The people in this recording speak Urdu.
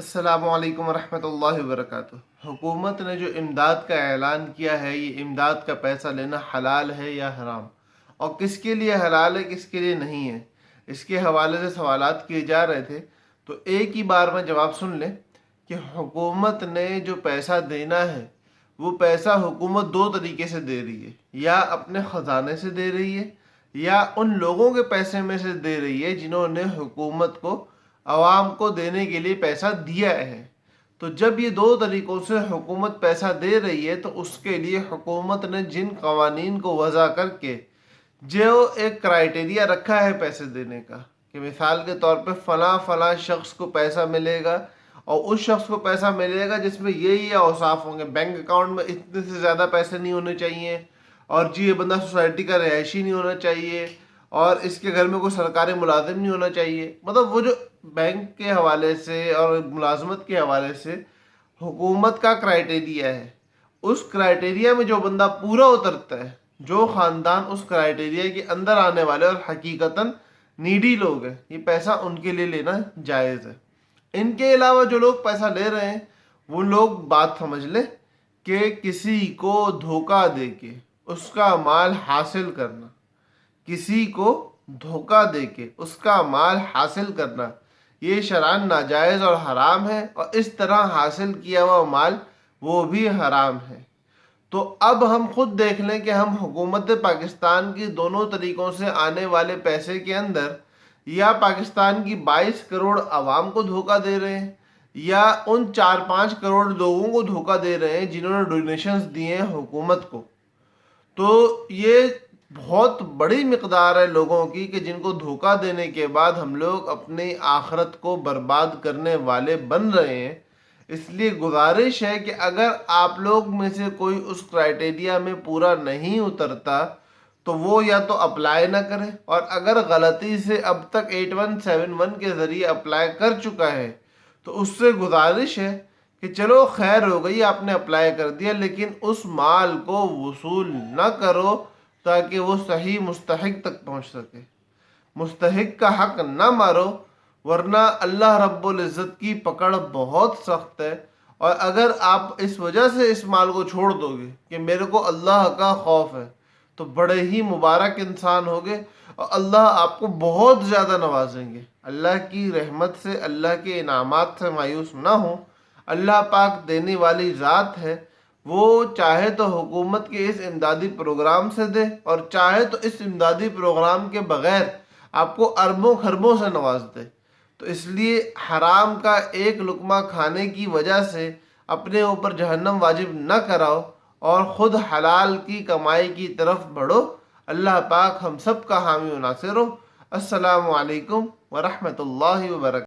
السلام علیکم ورحمۃ اللہ وبرکاتہ۔ حکومت نے جو امداد کا اعلان کیا ہے، یہ امداد کا پیسہ لینا حلال ہے یا حرام، اور کس کے لیے حلال ہے کس کے لیے نہیں ہے، اس کے حوالے سے سوالات کیے جا رہے تھے۔ تو ایک ہی بار میں جواب سن لیں کہ حکومت نے جو پیسہ دینا ہے وہ پیسہ حکومت دو طریقے سے دے رہی ہے، یا اپنے خزانے سے دے رہی ہے یا ان لوگوں کے پیسے میں سے دے رہی ہے جنہوں نے حکومت کو، عوام کو دینے کے لیے پیسہ دیا ہے۔ تو جب یہ دو طریقوں سے حکومت پیسہ دے رہی ہے تو اس کے لیے حکومت نے جن قوانین کو وضع کر کے جو ایک کرائٹیریا رکھا ہے پیسے دینے کا، کہ مثال کے طور پہ فلاں فلاں شخص کو پیسہ ملے گا اور اس شخص کو پیسا ملے گا جس میں یہ اوصاف ہوں گے، بینک اکاؤنٹ میں اتنے سے زیادہ پیسے نہیں ہونے چاہیے، اور جی یہ بندہ سوسائٹی کا رہائشی نہیں ہونا چاہیے، اور اس کے گھر میں کوئی سرکاری ملازم نہیں ہونا چاہیے۔ مطلب وہ جو بینک کے حوالے سے اور ملازمت کے حوالے سے حکومت کا کرائٹیریا ہے، اس کرائٹیریا میں جو بندہ پورا اترتا ہے، جو خاندان اس کرائٹیریا کے اندر آنے والے اور حقیقتاً نیڈی لوگ ہیں، یہ پیسہ ان کے لیے لینا جائز ہے۔ ان کے علاوہ جو لوگ پیسہ لے رہے ہیں وہ لوگ بات سمجھ لیں کہ کسی کو دھوکہ دے کے اس کا مال حاصل کرنا، کسی کو دھوکہ دے کے اس کا مال حاصل کرنا، یہ شرعاً ناجائز اور حرام ہے، اور اس طرح حاصل کیا ہوا مال وہ بھی حرام ہے۔ تو اب ہم خود دیکھ لیں کہ ہم حکومت پاکستان کی دونوں طریقوں سے آنے والے پیسے کے اندر یا پاکستان کی 22 کروڑ عوام کو دھوکہ دے رہے ہیں، یا ان 4-5 کروڑ لوگوں کو دھوکہ دے رہے ہیں جنہوں نے ڈونیشنز دیے ہیں حکومت کو۔ تو یہ بہت بڑی مقدار ہے لوگوں کی کہ جن کو دھوکہ دینے کے بعد ہم لوگ اپنی آخرت کو برباد کرنے والے بن رہے ہیں۔ اس لیے گزارش ہے کہ اگر آپ لوگ میں سے کوئی اس کرائٹیریا میں پورا نہیں اترتا تو وہ یا تو اپلائی نہ کرے، اور اگر غلطی سے اب تک 8171 کے ذریعے اپلائی کر چکا ہے تو اس سے گزارش ہے کہ چلو خیر ہو گئی، آپ نے اپلائی کر دیا، لیکن اس مال کو وصول نہ کرو تاکہ وہ صحیح مستحق تک پہنچ سکے۔ مستحق کا حق نہ مارو، ورنہ اللہ رب العزت کی پکڑ بہت سخت ہے۔ اور اگر آپ اس وجہ سے اس مال کو چھوڑ دو گے کہ میرے کو اللہ کا خوف ہے، تو بڑے ہی مبارک انسان ہوگے، اور اللہ آپ کو بہت زیادہ نوازیں گے۔ اللہ کی رحمت سے، اللہ کے انعامات سے مایوس نہ ہوں۔ اللہ پاک دینے والی ذات ہے، وہ چاہے تو حکومت کے اس امدادی پروگرام سے دے، اور چاہے تو اس امدادی پروگرام کے بغیر آپ کو اربوں خربوں سے نواز دے۔ تو اس لیے حرام کا ایک لقمہ کھانے کی وجہ سے اپنے اوپر جہنم واجب نہ کراؤ، اور خود حلال کی کمائی کی طرف بڑھو۔ اللہ پاک ہم سب کا حامی و ناصر ہو۔ السلام علیکم ورحمۃ اللہ وبرکاتہ۔